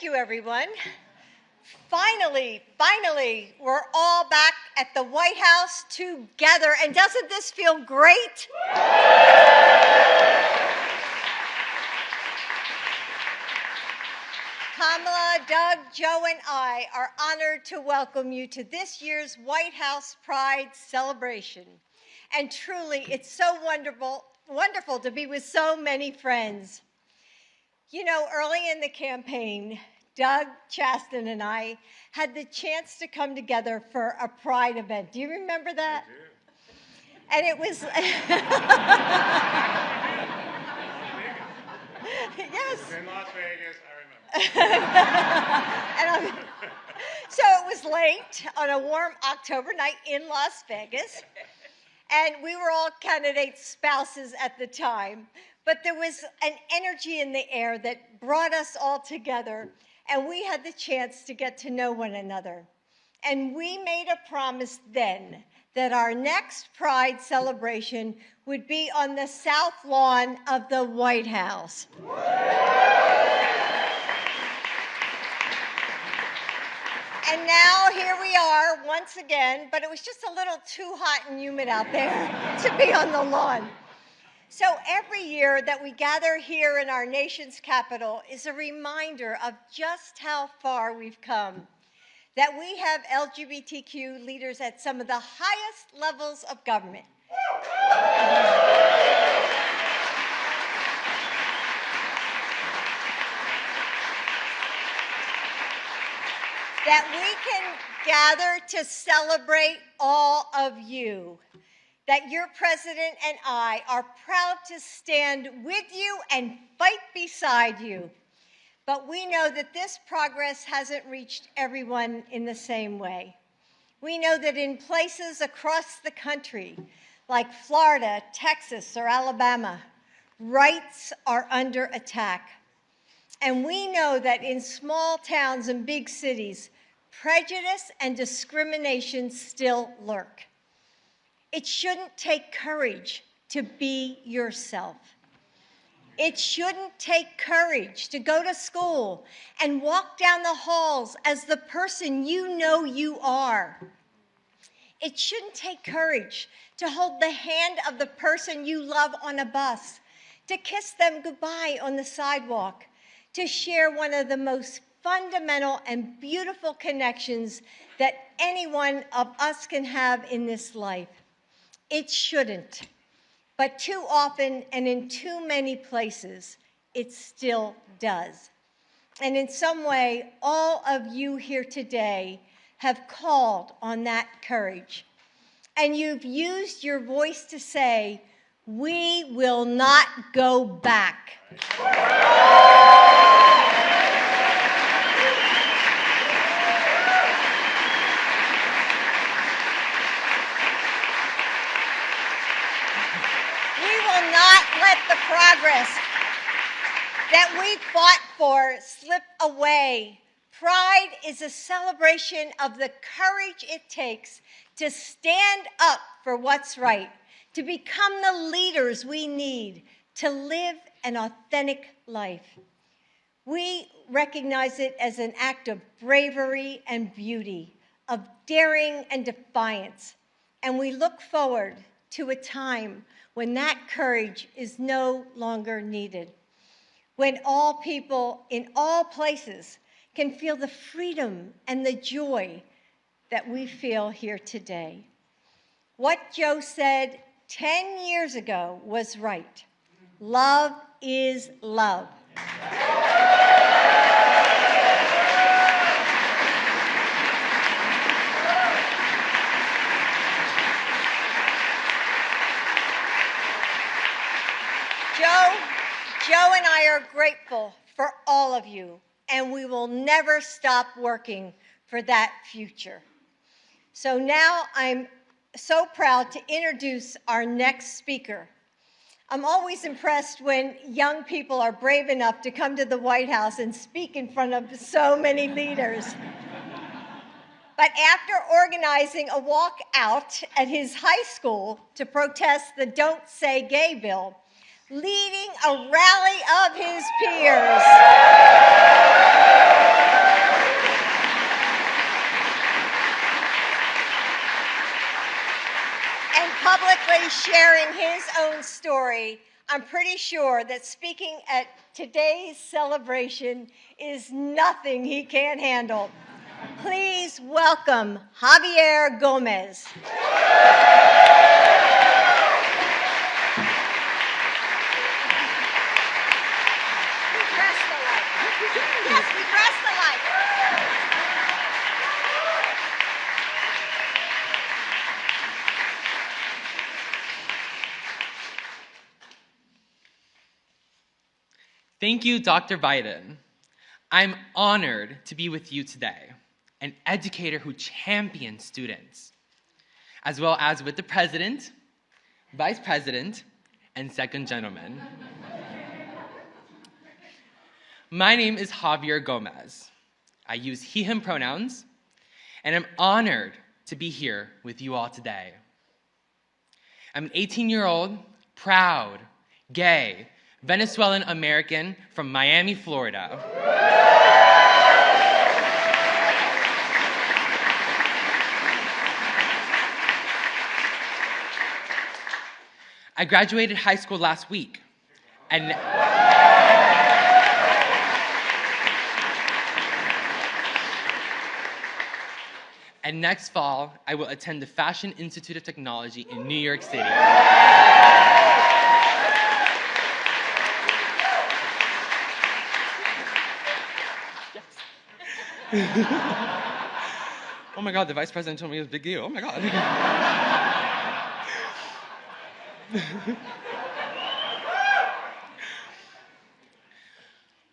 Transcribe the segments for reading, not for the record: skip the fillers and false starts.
Thank you, everyone. Finally, we're all back at the White House together. And doesn't this feel great? Kamala, Doug, Joe, and I are honored to welcome you to this year's White House Pride celebration. And truly, it's so wonderful to be with so many friends. You know, early in the campaign, Doug Chaston and I had the chance to come together for a Pride event. Do you remember that? I do. And it was... Yes. In Las Vegas, I remember. So it was late on a warm October night in Las Vegas, and we were all candidates' spouses at the time, but there was an energy in the air that brought us all together, and we had the chance to get to know one another. And we made a promise then that our next Pride celebration would be on the South Lawn of the White House. And now here we are once again, but it was just a little too hot and humid out there to be on the lawn. So every year that we gather here in our nation's capital is a reminder of just how far we've come, that we have LGBTQ leaders at some of the highest levels of government. That we can gather to celebrate all of you. That your president and I are proud to stand with you and fight beside you. But we know that this progress hasn't reached everyone in the same way. We know that in places across the country, like Florida, Texas, or Alabama, rights are under attack. And we know that in small towns and big cities, prejudice and discrimination still lurk. It shouldn't take courage to be yourself. It shouldn't take courage to go to school and walk down the halls as the person you know you are. It shouldn't take courage to hold the hand of the person you love on a bus, to kiss them goodbye on the sidewalk, to share one of the most fundamental and beautiful connections that any one of us can have in this life. It shouldn't, but too often and in too many places, it still does. And in some way, all of you here today have called on that courage. And you've used your voice to say, we will not go back. Let the progress that we fought for slip away. Pride is a celebration of the courage it takes to stand up for what's right, to become the leaders we need to live an authentic life. We recognize it as an act of bravery and beauty, of daring and defiance, and we look forward to a time when that courage is no longer needed, when all people in all places can feel the freedom and the joy that we feel here today. What Joe said 10 years ago was right. Love is love. Joe and I are grateful for all of you, and we will never stop working for that future. So now I'm so proud to introduce our next speaker. I'm always impressed when young people are brave enough to come to the White House and speak in front of so many leaders. But after organizing a walkout at his high school to protest the Don't Say Gay bill, leading a rally of his peers, sharing his own story, I'm pretty sure that speaking at today's celebration is nothing he can't handle. Please welcome Javier Gomez. Yes, we dress alike. Thank you, Dr. Biden. I'm honored to be with you today, an educator who champions students, as well as with the President, Vice President, and Second Gentleman. My name is Javier Gomez. I use he, him pronouns, and I'm honored to be here with you all today. I'm an 18-year-old, proud, gay, Venezuelan American from Miami, Florida. I graduated high school last week, and next fall, I will attend the Fashion Institute of Technology in New York City. Oh my God, the Vice President told me it was a big deal. Oh my God.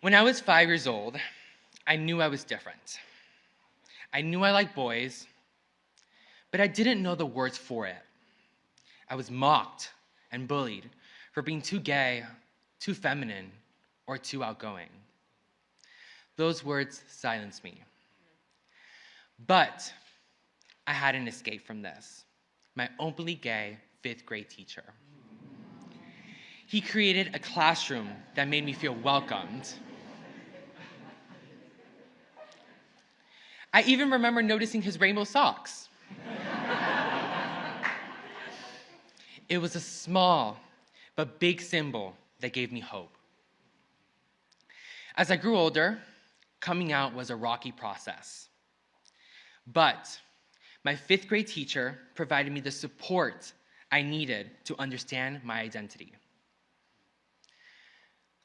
When I was 5 years old, I knew I was different. I knew I liked boys, but I didn't know the words for it. I was mocked and bullied for being too gay, too feminine, or too outgoing. Those words silenced me. But I had an escape from this. My openly gay 5th grade teacher. He created a classroom that made me feel welcomed. I even remember noticing his rainbow socks. It was a small but big symbol that gave me hope. As I grew older, coming out was a rocky process. But my 5th grade teacher provided me the support I needed to understand my identity.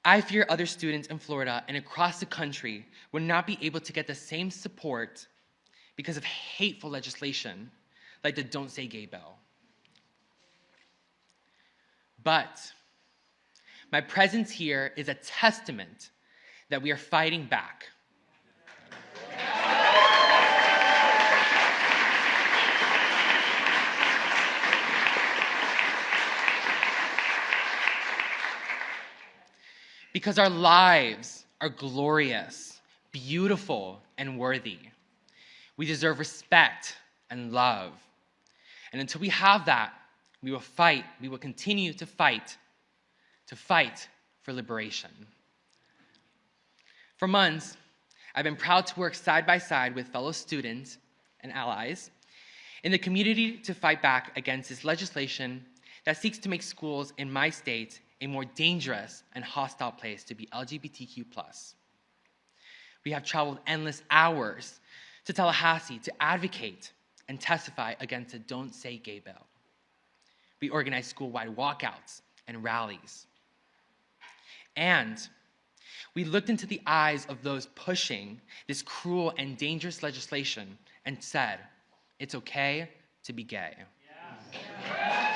I fear other students in Florida and across the country would not be able to get the same support because of hateful legislation like the Don't Say Gay bill. But my presence here is a testament that we are fighting back. Because our lives are glorious, beautiful, and worthy. We deserve respect and love. And until we have that, we will fight, we will continue to fight for liberation. For months, I've been proud to work side by side with fellow students and allies in the community to fight back against this legislation that seeks to make schools in my state a more dangerous and hostile place to be LGBTQ+. We have traveled endless hours to Tallahassee to advocate and testify against the Don't Say Gay bill. We organized school-wide walkouts and rallies. And we looked into the eyes of those pushing this cruel and dangerous legislation and said, it's okay to be gay. Yeah.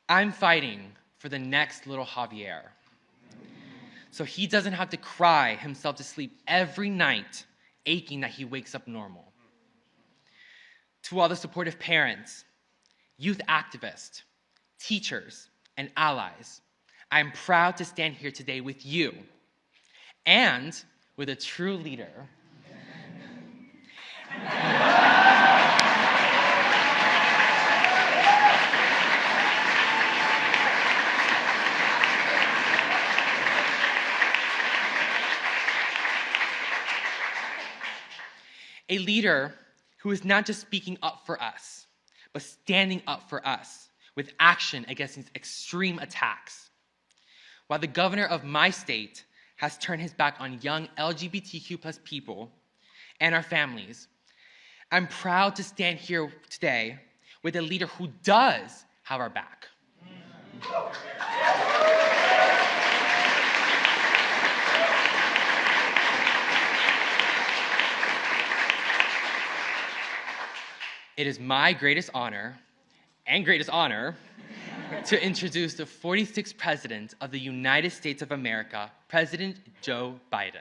I'm fighting for the next little Javier, so he doesn't have to cry himself to sleep every night, aching that he wakes up normal. To all the supportive parents, youth activists, teachers, and allies, I am proud to stand here today with you and with a true leader. a leader who is not just speaking up for us, but standing up for us with action against these extreme attacks. While the governor of my state has turned his back on young LGBTQ plus people and our families, I'm proud to stand here today with a leader who does have our back. It is my greatest honor to introduce the 46th President of the United States of America, President Joe Biden.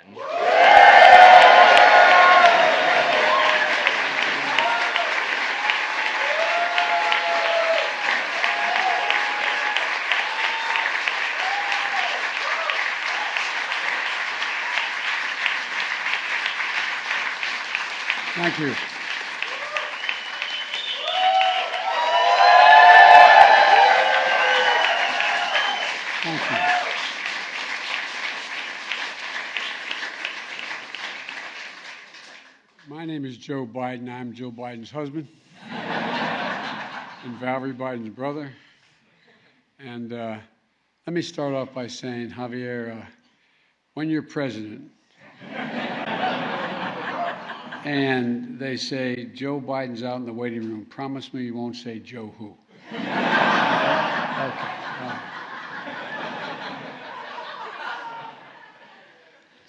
Thank you. Thank you. My name is Joe Biden. I'm Joe Biden's husband and Valerie Biden's brother. And let me start off by saying, Javier, when you're president and they say, Joe Biden's out in the waiting room, promise me you won't say Joe who. Okay.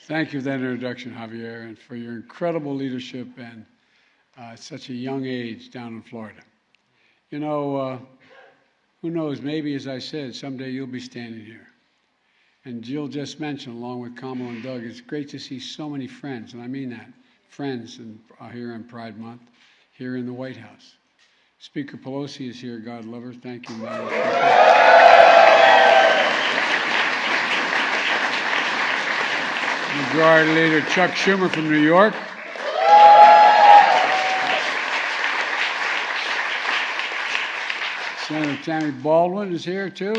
Thank you for that introduction, Javier, and for your incredible leadership and at such a young age down in Florida. You know, who knows, maybe, as I said, someday you'll be standing here. And Jill just mentioned, along with Kamala and Doug, it's great to see so many friends, and I mean that, friends here in Pride Month, here in the White House. Speaker Pelosi is here, God love her. Thank you, Madam Speaker. Majority Leader Chuck Schumer from New York. Senator Tammy Baldwin is here, too.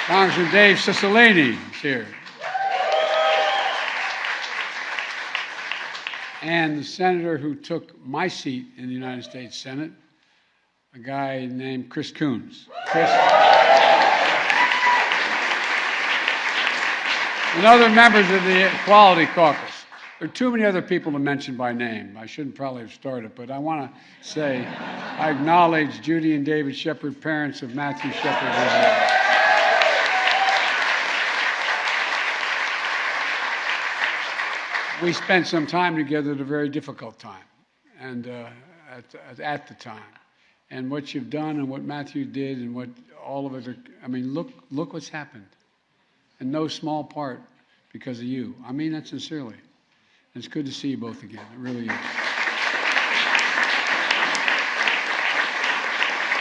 Congressman Dave Cicilline is here. And the senator who took my seat in the United States Senate, a guy named Chris Coons. Chris. And other members of the Equality Caucus. There are too many other people to mention by name. I shouldn't probably have started, but I want to say I acknowledge Judy and David Shepard, parents of Matthew Shepard. We spent some time together at a very difficult time, and at the time. And what you've done and what Matthew did and what all of it, I mean, look what's happened. In no small part because of you. I mean that sincerely. And it's good to see you both again. It really is.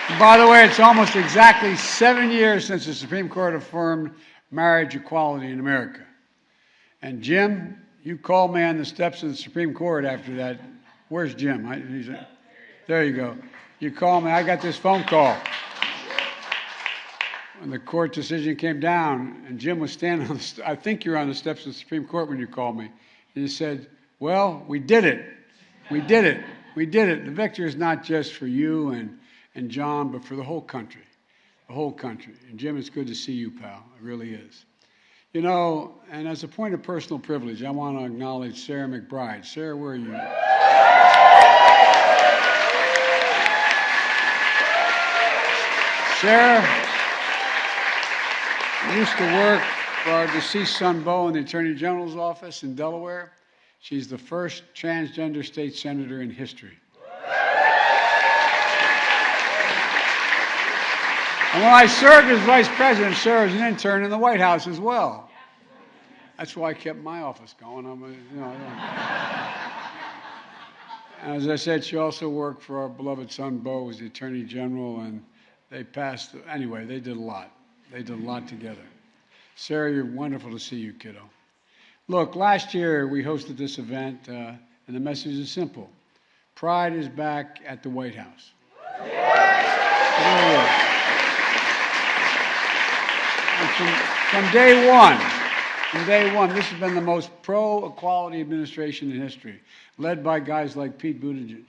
And by the way, it's almost exactly 7 years since the Supreme Court affirmed marriage equality in America. And Jim, you called me on the steps of the Supreme Court after that. Where's Jim? There you go. You called me. I got this phone call. When the court decision came down, and Jim was standing on I think you're on the steps of the Supreme Court when you called me. And you said, well, we did it. We did it. We did it. The victory is not just for you and John, but for the whole country. The whole country. And Jim, it's good to see you, pal. It really is. You know, and as a point of personal privilege, I want to acknowledge Sarah McBride. Sarah, where are you? Sarah used to work for our deceased son, Bo, in the Attorney General's office in Delaware. She's the first transgender state senator in history. And when I served as vice president, Sarah was an intern in the White House as well. That's why I kept my office going. As I said, she also worked for our beloved son, Bo, as the Attorney General, and they passed. Anyway, they did a lot. They did a lot together. Sarah, you're wonderful to see you, kiddo. Look, last year we hosted this event, and the message is simple. Pride is back at the White House. It really is. And from day one, From day one, this has been the most pro-equality administration in history, led by guys like Pete Buttigieg.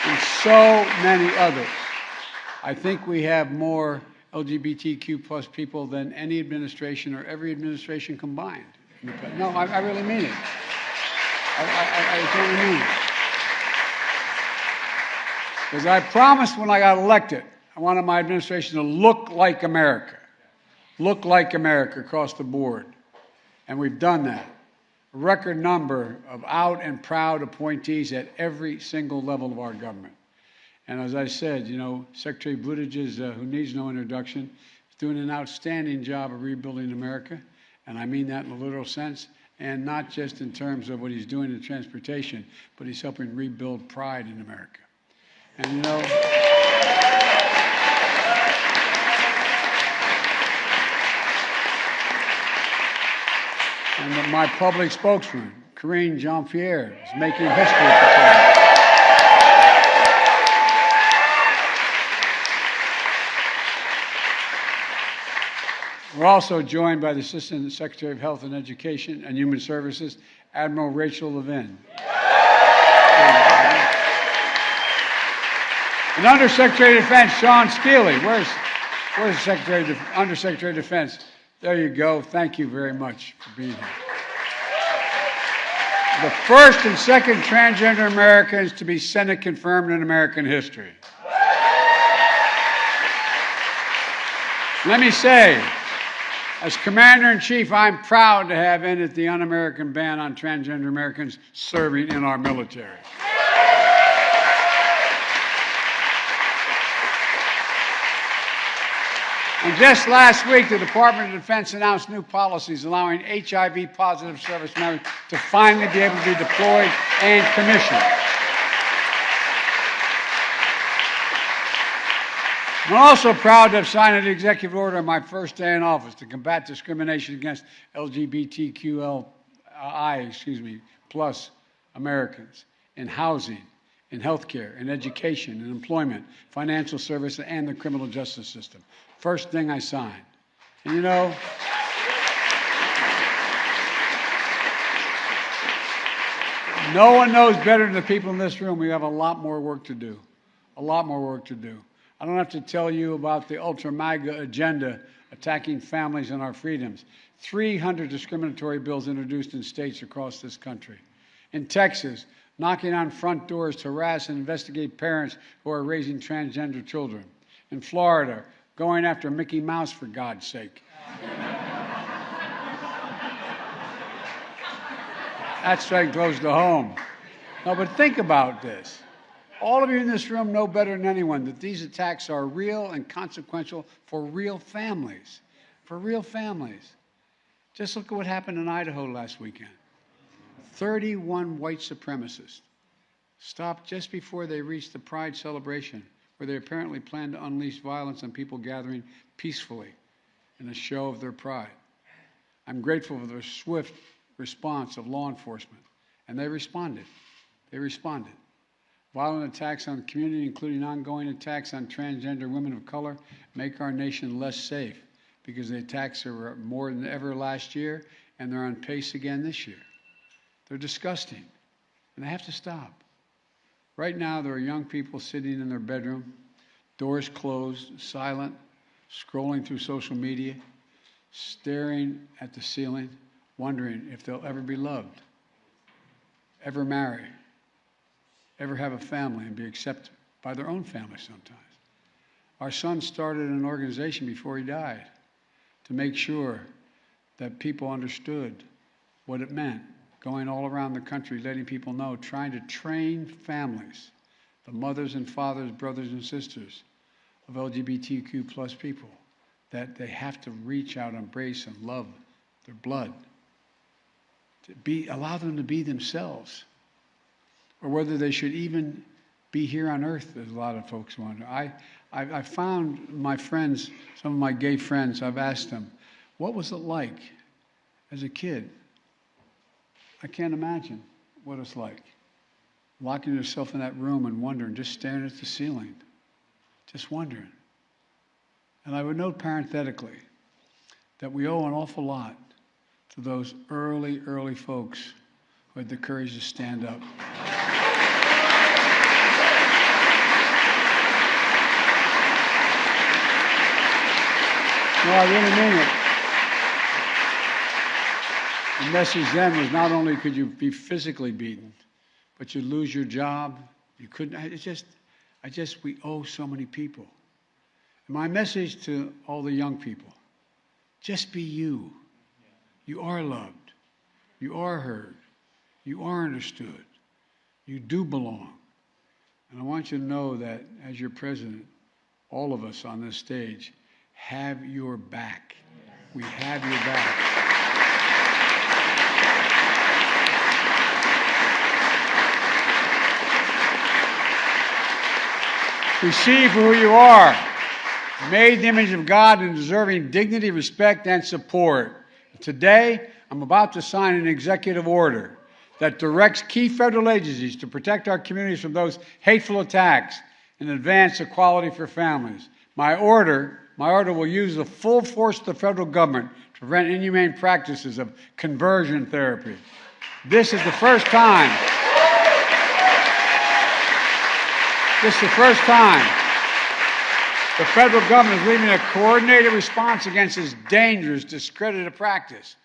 And so many others. I think we have more LGBTQ plus people than any administration or every administration combined. No, I really mean it. I totally mean it. Because I promised when I got elected, I wanted my administration to look like America. Look like America across the board. And we've done that. A record number of out and proud appointees at every single level of our government. And as I said, you know, Secretary Buttigieg, who needs no introduction, is doing an outstanding job of rebuilding America. And I mean that in a literal sense, and not just in terms of what he's doing in transportation, but he's helping rebuild pride in America. And you know, and my public spokesman, Karine Jean-Pierre, is making history at the time. We're also joined by the Assistant Secretary of Health and Education and Human Services, Admiral Rachel Levin. And Undersecretary of Defense, Sean Steele. Where's the Undersecretary of Defense? There you go. Thank you very much for being here. The first and second transgender Americans to be Senate confirmed in American history. Let me say, as Commander-in-Chief, I'm proud to have ended the un-American ban on transgender Americans serving in our military. And just last week, the Department of Defense announced new policies allowing HIV-positive service members to finally be able to be deployed and commissioned. I'm also proud to have signed an executive order on my first day in office to combat discrimination against LGBTQI, plus Americans in housing, in healthcare, in education, in employment, financial services, and the criminal justice system. First thing I signed. And you know, no one knows better than the people in this room we have a lot more work to do. A lot more work to do. I don't have to tell you about the ultra-MAGA agenda attacking families and our freedoms. 300 discriminatory bills introduced in states across this country. In Texas, knocking on front doors to harass and investigate parents who are raising transgender children. In Florida, going after Mickey Mouse, for God's sake. That strike close to home. No, but think about this. All of you in this room know better than anyone that these attacks are real and consequential for real families. For real families. Just look at what happened in Idaho last weekend. 31 white supremacists stopped just before they reached the Pride celebration, where they apparently planned to unleash violence on people gathering peacefully in a show of their pride. I'm grateful for the swift response of law enforcement, and they responded. They responded. Violent attacks on the community, including ongoing attacks on transgender women of color, make our nation less safe because the attacks are more than ever last year, and they're on pace again this year. They're disgusting, and they have to stop. Right now, there are young people sitting in their bedroom, doors closed, silent, scrolling through social media, staring at the ceiling, wondering if they'll ever be loved, ever marry, ever have a family and be accepted by their own family sometimes. Our son started an organization before he died to make sure that people understood what it meant, going all around the country, letting people know, trying to train families, the mothers and fathers, brothers and sisters of LGBTQ plus people, that they have to reach out, embrace, and love their blood, allow them to be themselves, or whether they should even be here on earth, as a lot of folks wonder. I found my friends, some of my gay friends, I've asked them, what was it like as a kid? I can't imagine what it's like. Locking yourself in that room and wondering, just staring at the ceiling, just wondering. And I would note parenthetically that we owe an awful lot to those early folks who had the courage to stand up. No, I really mean it. The message then was not only could you be physically beaten, but you'd lose your job. You couldn't, we owe so many people. And my message to all the young people, just be you. You are loved. You are heard. You are understood. You do belong. And I want you to know that as your president, all of us on this stage have your back. We have your back. We see you for who you are, made in the image of God and deserving dignity, respect, and support. Today, I'm about to sign an executive order that directs key federal agencies to protect our communities from those hateful attacks and advance equality for families. My order will use the full force of the federal government to prevent inhumane practices of conversion therapy. This is the first time the federal government is leading a coordinated response against this dangerous, discredited practice.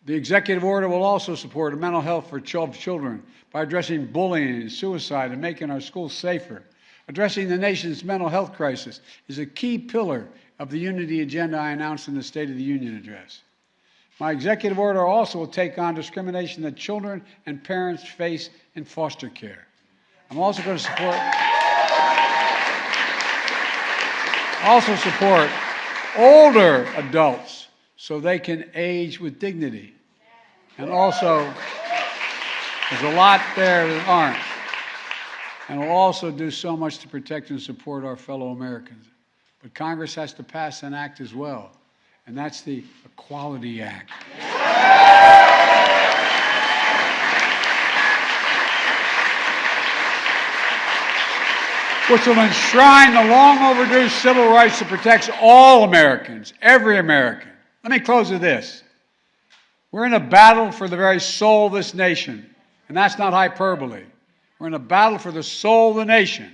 The executive order will also support mental health for children by addressing bullying and suicide and making our schools safer. Addressing the nation's mental health crisis is a key pillar of the unity agenda I announced in the State of the Union address. My executive order also will take on discrimination that children and parents face in foster care. I'm also going to support older adults so they can age with dignity. And also, there's a lot there that aren't. And we'll also do so much to protect and support our fellow Americans. But Congress has to pass an act as well, and that's the Equality Act. Which will enshrine the long overdue civil rights that protects all Americans, every American. Let me close with this. We're in a battle for the very soul of this nation, and that's not hyperbole. We're in a battle for the soul of the nation.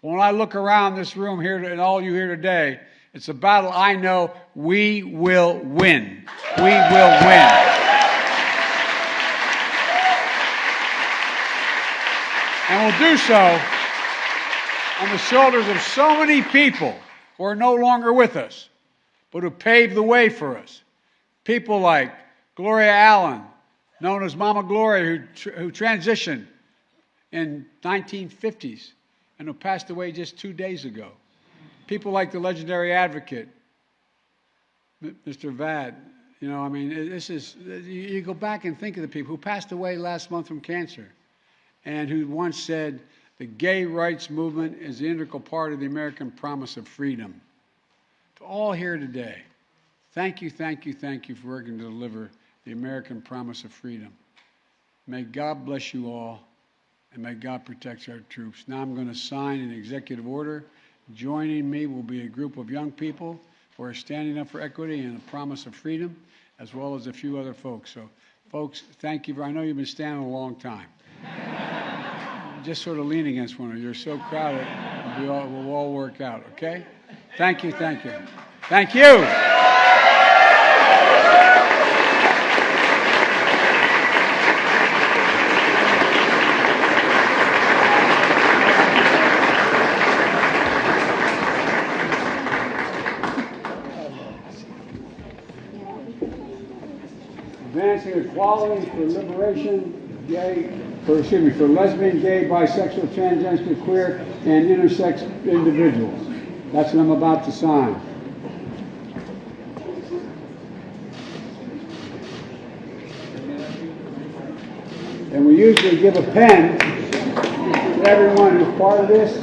But when I look around this room here and all you here today, it's a battle I know we will win. We will win. And we'll do so on the shoulders of so many people who are no longer with us, but who paved the way for us. People like Gloria Allen, known as Mama Gloria, who transitioned in 1950s and who passed away just 2 days ago. People like the legendary advocate, Mr. Vad. You know, I mean, you go back and think of the people who passed away last month from cancer and who once said, the gay rights movement is the integral part of the American promise of freedom. To all here today, thank you for working to deliver the American promise of freedom. May God bless you all, and may God protect our troops. Now I'm going to sign an executive order. Joining me will be a group of young people who are standing up for equity and a promise of freedom, as well as a few other folks. So, folks, thank you. I know you've been standing a long time. Just sort of lean against one another. You're so crowded, we'll all work out, okay? Thank you. Thank you. Advancing equality for liberation, for lesbian, gay, bisexual, transgender, queer, and intersex individuals. That's what I'm about to sign. And we usually give a pen to everyone who's part of this,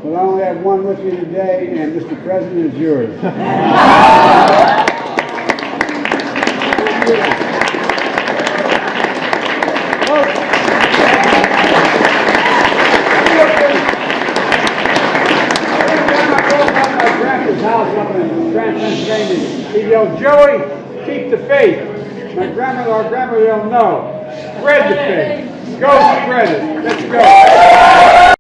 but I only have one with me today, and Mr. President, it's yours. House, Scranton, Pennsylvania. He yelled, Joey, keep the faith. Our grandmother yelled, no, spread the faith. Go spread it. Let's go.